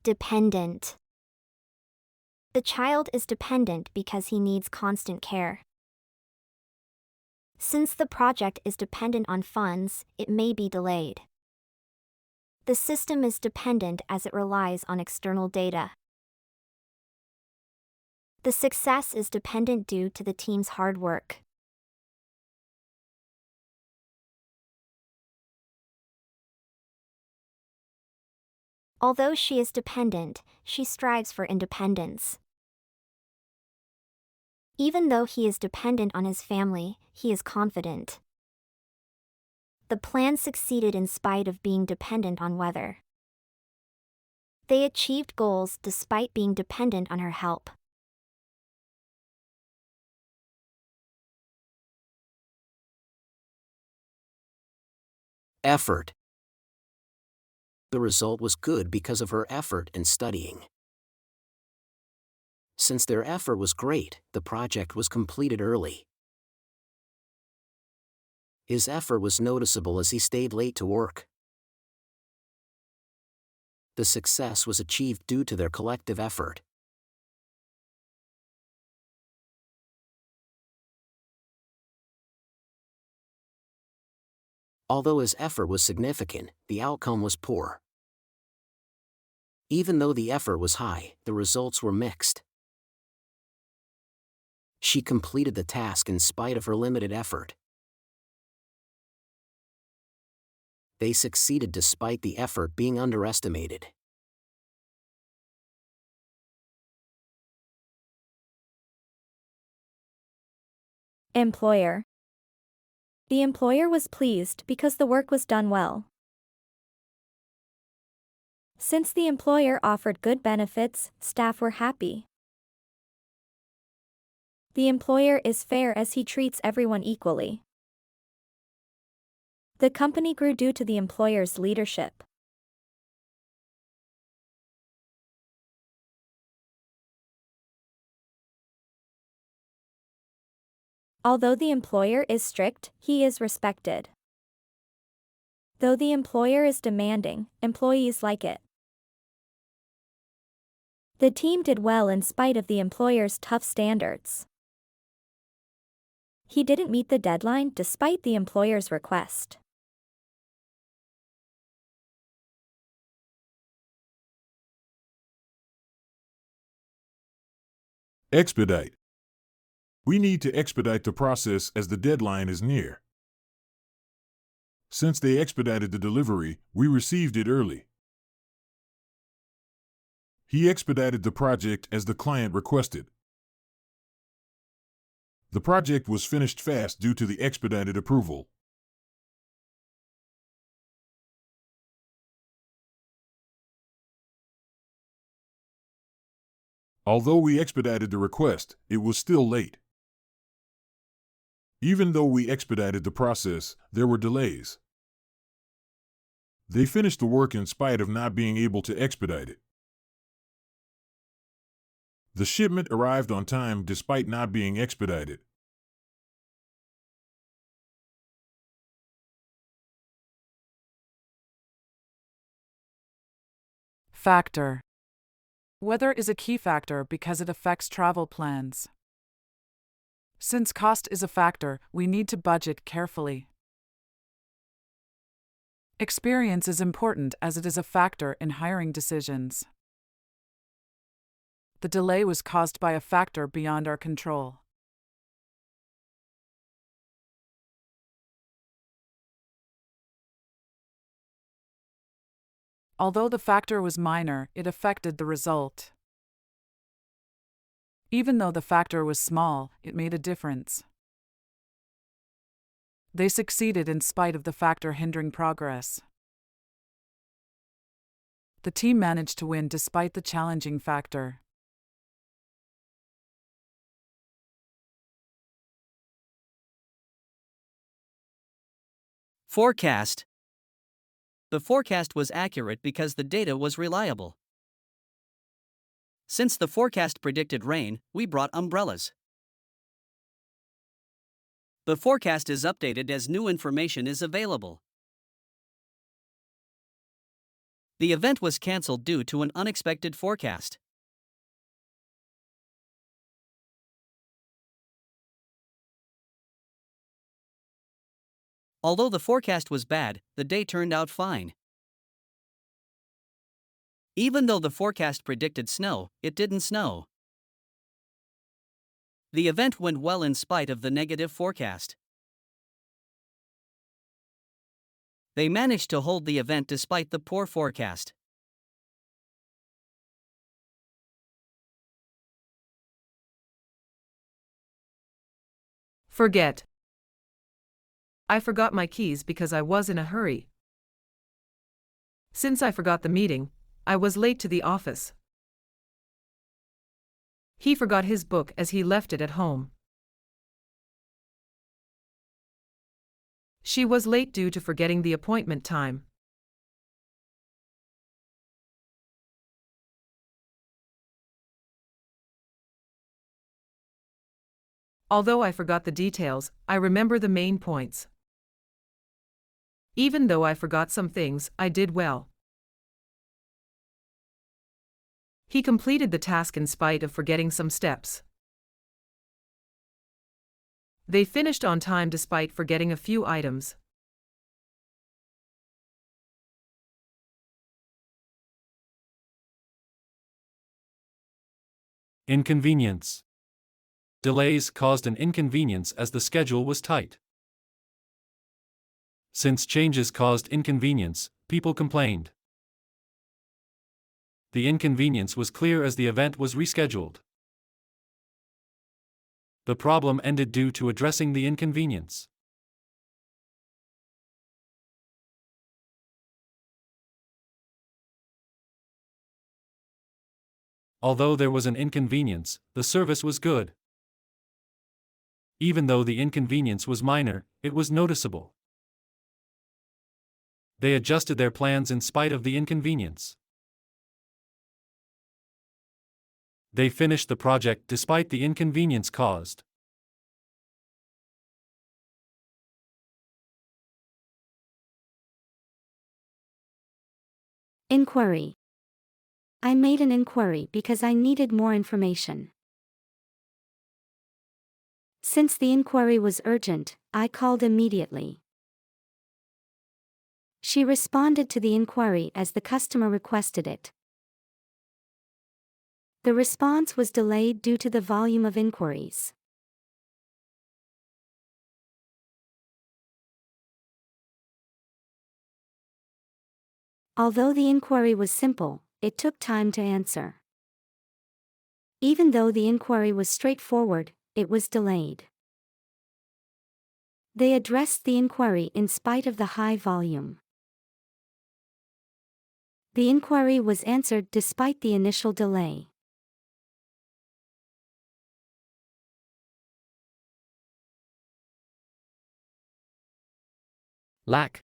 Dependent. The child is dependent because he needs constant care. Since the project is dependent on funds, it may be delayed. The system is dependent as it relies on external data. The success is dependent due to the team's hard work. Although she is dependent, she strives for independence. Even though he is dependent on his family, he is confident. The plan succeeded in spite of being dependent on weather. They achieved goals despite being dependent on her help. Effort. The result was good because of her effort in studying. Since their effort was great, the project was completed early. His effort was noticeable as he stayed late to work. The success was achieved due to their collective effort. Although his effort was significant, the outcome was poor. Even though the effort was high, the results were mixed. She completed the task in spite of her limited effort. They succeeded despite the effort being underestimated. Employer. The employer was pleased because the work was done well. Since the employer offered good benefits, staff were happy. The employer is fair as he treats everyone equally. The company grew due to the employer's leadership. Although the employer is strict, he is respected. Though the employer is demanding, employees like it. The team did well in spite of the employer's tough standards. He didn't meet the deadline despite the employer's request. Expedite. We need to expedite the process as the deadline is near. Since they expedited the delivery, we received it early. He expedited the project as the client requested. The project was finished fast due to the expedited approval. Although we expedited the request, it was still late. Even though we expedited the process, there were delays. They finished the work in spite of not being able to expedite it. The shipment arrived on time despite not being expedited. Factor. Weather is a key factor because it affects travel plans. Since cost is a factor, we need to budget carefully. Experience is important as it is a factor in hiring decisions. The delay was caused by a factor beyond our control. Although the factor was minor, it affected the result. Even though the factor was small, it made a difference. They succeeded in spite of the factor hindering progress. The team managed to win despite the challenging factor. Forecast. The forecast was accurate because the data was reliable. Since the forecast predicted rain, we brought umbrellas. The forecast is updated as new information is available. The event was cancelled due to an unexpected forecast. Although the forecast was bad, the day turned out fine. Even though the forecast predicted snow, it didn't snow. The event went well in spite of the negative forecast. They managed to hold the event despite the poor forecast. Forget. I forgot my keys because I was in a hurry. Since I forgot the meeting, I was late to the office. He forgot his book as he left it at home. She was late due to forgetting the appointment time. Although I forgot the details, I remember the main points. Even though I forgot some things, I did well. He completed the task in spite of forgetting some steps. They finished on time despite forgetting a few items. Inconvenience. Delays caused an inconvenience as the schedule was tight. Since changes caused inconvenience, people complained. The inconvenience was clear as the event was rescheduled. The problem ended due to addressing the inconvenience. Although there was an inconvenience, the service was good. Even though the inconvenience was minor, it was noticeable. They adjusted their plans in spite of the inconvenience. They finished the project despite the inconvenience caused. Inquiry. I made an inquiry because I needed more information. Since the inquiry was urgent, I called immediately. She responded to the inquiry as the customer requested it. The response was delayed due to the volume of inquiries. Although the inquiry was simple, it took time to answer. Even though the inquiry was straightforward, it was delayed. They addressed the inquiry in spite of the high volume. The inquiry was answered despite the initial delay. Lack.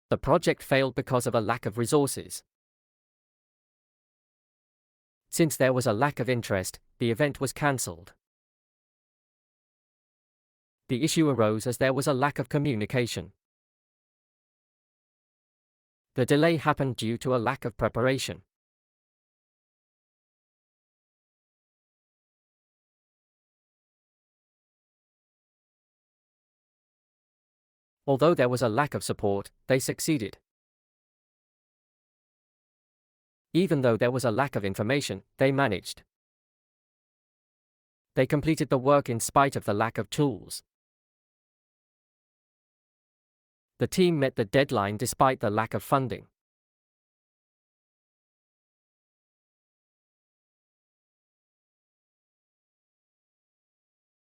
The project failed because of a lack of resources. Since there was a lack of interest, the event was cancelled. The issue arose as there was a lack of communication. The delay happened due to a lack of preparation. Although there was a lack of support, they succeeded. Even though there was a lack of information, they managed. They completed the work in spite of the lack of tools. The team met the deadline despite the lack of funding.